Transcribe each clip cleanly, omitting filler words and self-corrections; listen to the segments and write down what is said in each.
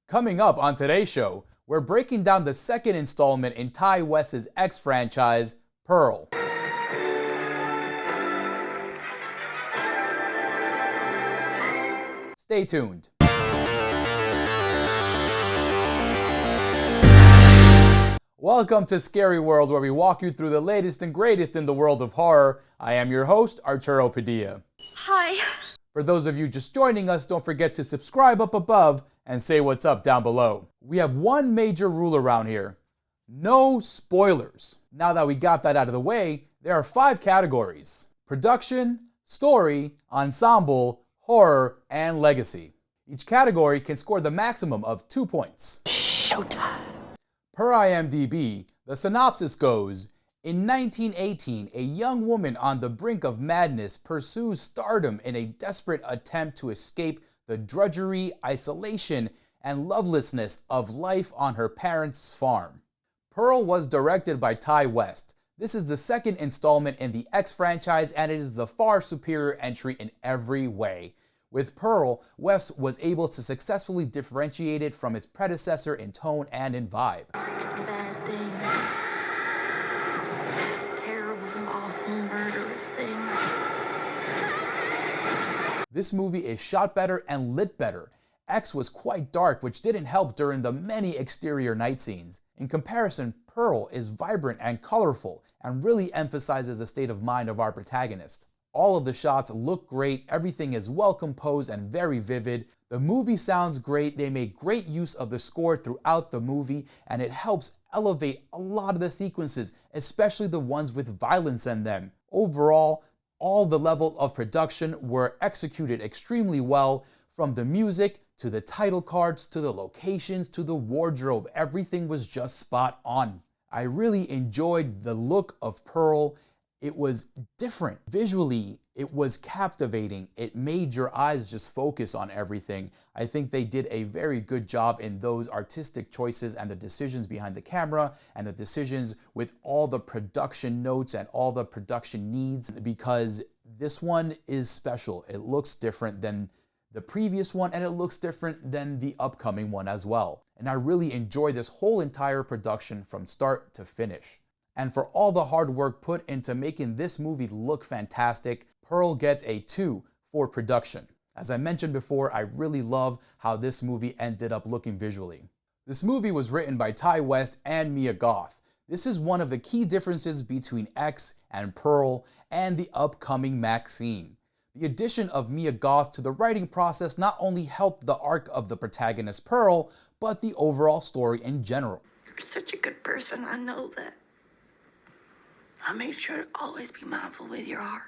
Coming up on today's show, we're breaking down the second installment in Ty West's X franchise, Pearl. Stay tuned. Welcome to Scary World, where we walk you through the latest and greatest in the world of horror. I am your host, Arturo Padilla. Hi. For those of you just joining us, don't forget to subscribe up above and say what's up down below. We have one major rule around here: no spoilers. Now that we got that out of the way, there are 5 categories: production, story, ensemble, horror, and legacy. Each category can score the maximum of 2 points. Showtime. Per IMDb, the synopsis goes, in 1918, a young woman on the brink of madness pursues stardom in a desperate attempt to escape the drudgery, isolation, and lovelessness of life on her parents' farm. Pearl was directed by Ty West. This is the second installment in the X franchise, and it is the far superior entry in every way. With Pearl, West was able to successfully differentiate it from its predecessor in tone and in vibe. Bad things. Terrible, awful, murderous things. This movie is shot better and lit better. X was quite dark, which didn't help during the many exterior night scenes. In comparison, Pearl is vibrant and colorful and really emphasizes the state of mind of our protagonist. All of the shots look great, everything is well composed and very vivid. The movie sounds great, they make great use of the score throughout the movie, and it helps elevate a lot of the sequences, especially the ones with violence in them. Overall, all the levels of production were executed extremely well, from the music to the title cards to the locations to the wardrobe. Everything was just spot on. I really enjoyed the look of Pearl. It was different. Visually, it was captivating. It made your eyes just focus on everything. I think they did a very good job in those artistic choices and the decisions behind the camera and the decisions with all the production notes and all the production needs, because this one is special. It looks different than the previous one, and it looks different than the upcoming one as well. And I really enjoyed this whole entire production from start to finish. And for all the hard work put into making this movie look fantastic, Pearl gets a 2 for production. As I mentioned before, I really love how this movie ended up looking visually. This movie was written by Ty West and Mia Goth. This is one of the key differences between X and Pearl and the upcoming Maxine. The addition of Mia Goth to the writing process not only helped the arc of the protagonist Pearl, but the overall story in general. You're such a good person, I know that. I made sure to always be mindful with your heart.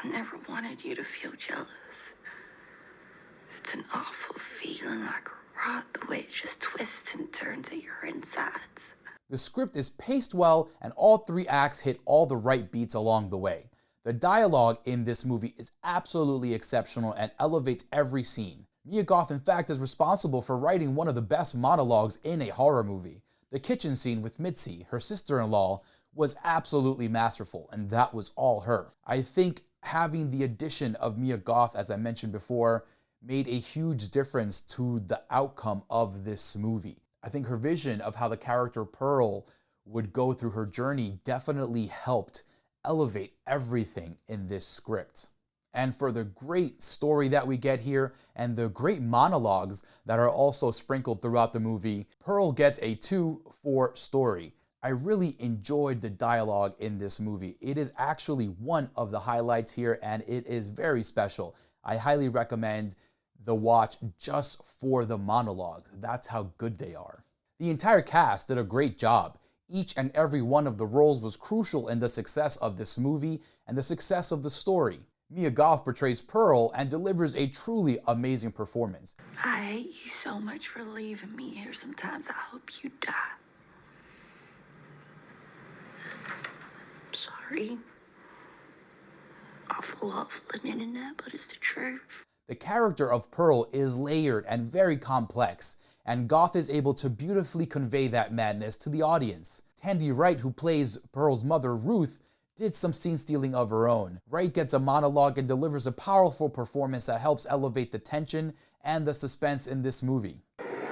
I never wanted you to feel jealous. It's an awful feeling, like a rot, the way it just twists and turns at your insides. The script is paced well, and all 3 acts hit all the right beats along the way. The dialogue in this movie is absolutely exceptional and elevates every scene. Mia Goth, in fact, is responsible for writing one of the best monologues in a horror movie. The kitchen scene with Mitzi, her sister-in-law, was absolutely masterful, and that was all her. I think having the addition of Mia Goth, as I mentioned before, made a huge difference to the outcome of this movie. I think her vision of how the character Pearl would go through her journey definitely helped elevate everything in this script. And for the great story that we get here and the great monologues that are also sprinkled throughout the movie, Pearl gets a 2 for story. I really enjoyed the dialogue in this movie. It is actually one of the highlights here, and it is very special. I highly recommend the watch just for the monologues. That's how good they are. The entire cast did a great job. Each and every one of the roles was crucial in the success of this movie and the success of the story. Mia Goth portrays Pearl and delivers a truly amazing performance. I hate you so much for leaving me here. Sometimes I hope you die. Sorry. Awful living in that, but it's the truth. The character of Pearl is layered and very complex, and Goth is able to beautifully convey that madness to the audience. Tandy Wright, who plays Pearl's mother, Ruth, did some scene stealing of her own. Wright gets a monologue and delivers a powerful performance that helps elevate the tension and the suspense in this movie.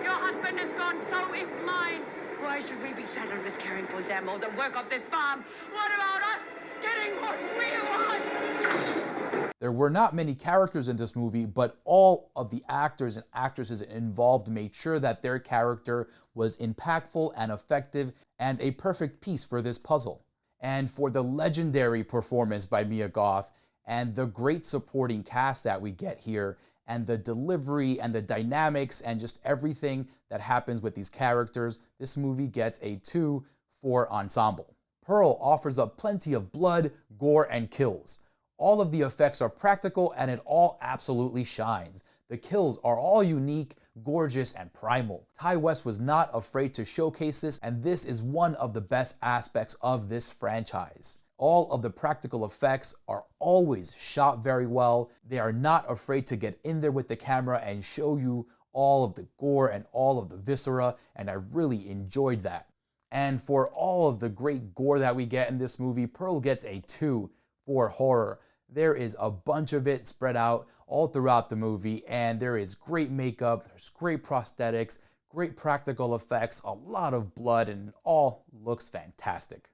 You're husband is gone, so is mine. Why should we be settlers caring for them or the work of this farm? What about us getting what we want? There were not many characters in this movie, but all of the actors and actresses involved made sure that their character was impactful and effective and a perfect piece for this puzzle. And for the legendary performance by Mia Goth and the great supporting cast that we get here, and the delivery and the dynamics and just everything that happens with these characters, this movie gets a 2 for ensemble. Pearl offers up plenty of blood, gore, and kills. All of the effects are practical and it all absolutely shines. The kills are all unique, gorgeous, and primal. Ti West was not afraid to showcase this, and this is one of the best aspects of this franchise. All of the practical effects are always shot very well. They are not afraid to get in there with the camera and show you all of the gore and all of the viscera, and I really enjoyed that. And for all of the great gore that we get in this movie, Pearl gets a 2 for horror. There is a bunch of it spread out all throughout the movie, and there is great makeup, there's great prosthetics, great practical effects, a lot of blood, and it all looks fantastic.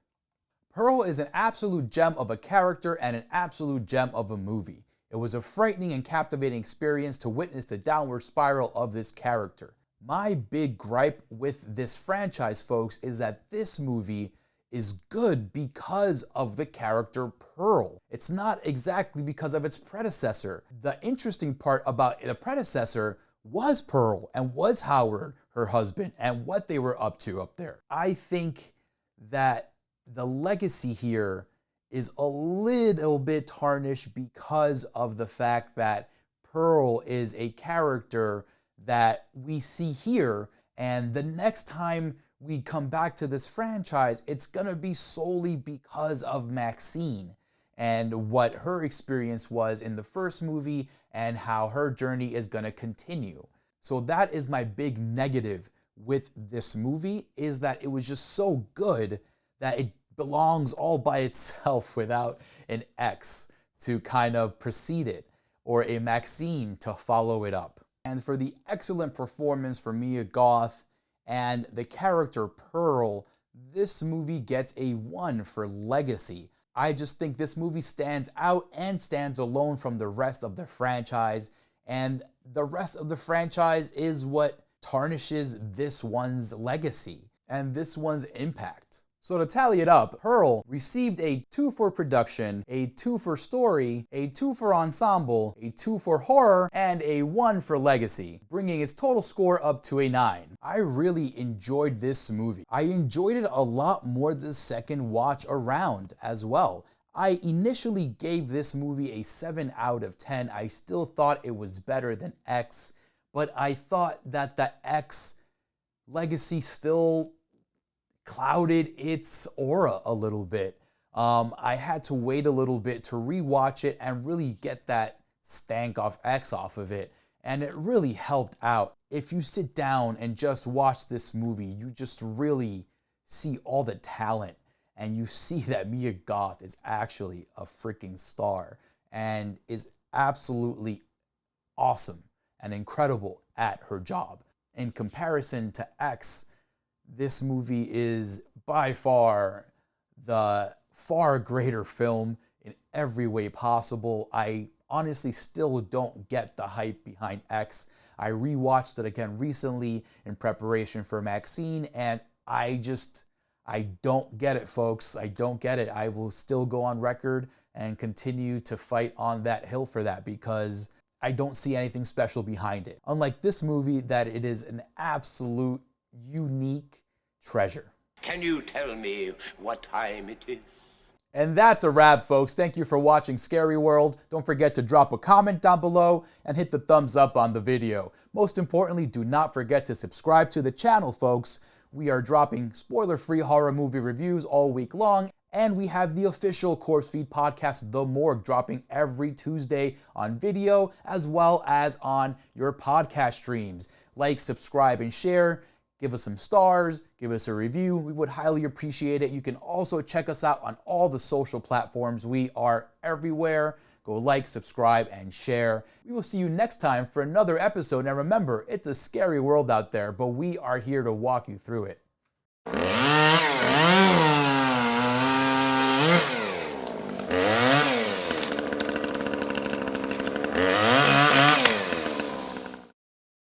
Pearl is an absolute gem of a character and an absolute gem of a movie. It was a frightening and captivating experience to witness the downward spiral of this character. My big gripe with this franchise, folks, is that this movie is good because of the character Pearl. It's not exactly because of its predecessor. The interesting part about the predecessor was Pearl and was Howard, her husband, and what they were up to up there. I think that the legacy here is a little bit tarnished because of the fact that Pearl is a character that we see here, and the next time we come back to this franchise, it's gonna be solely because of Maxine and what her experience was in the first movie and how her journey is gonna continue. So that is my big negative with this movie, is that it was just so good that it belongs all by itself without an X to kind of precede it or a Maxine to follow it up. And for the excellent performance for Mia Goth and the character Pearl, this movie gets a 1 for legacy. I just think this movie stands out and stands alone from the rest of the franchise, and the rest of the franchise is what tarnishes this one's legacy and this one's impact. So to tally it up, Pearl received a 2 for production, a 2 for story, a 2 for ensemble, a 2 for horror, and a 1 for legacy, bringing its total score up to a 9. I really enjoyed this movie. I enjoyed it a lot more the second watch around as well. I initially gave this movie a 7 out of 10. I still thought it was better than X, but I thought that the X legacy still clouded its aura a little bit. I had to wait a little bit to rewatch it and really get that stank of X off of it, and it really helped out. If you sit down and just watch this movie, you just really see all the talent, and you see that Mia Goth is actually a freaking star and is absolutely awesome and incredible at her job. In comparison to X, this movie is by far the far greater film in every way possible. I honestly still don't get the hype behind X. I rewatched it again recently in preparation for Maxine, and I don't get it, folks. I don't get it. I will still go on record and continue to fight on that hill for that, because I don't see anything special behind it. Unlike this movie, that it is an absolute unique treasure. Can you tell me what time it is? And that's a wrap, folks. Thank you for watching Scary World. Don't forget to drop a comment down below and hit the thumbs up on the video. Most importantly, do not forget to subscribe to the channel, folks. We are dropping spoiler-free horror movie reviews all week long, and we have the official CorpseFeed podcast, The Morgue, dropping every Tuesday on video as well as on your podcast streams. Like, subscribe, and share. Give us some stars, give us a review. We would highly appreciate it. You can also check us out on all the social platforms. We are everywhere. Go like, subscribe, and share. We will see you next time for another episode. And remember, it's a scary world out there, but we are here to walk you through it.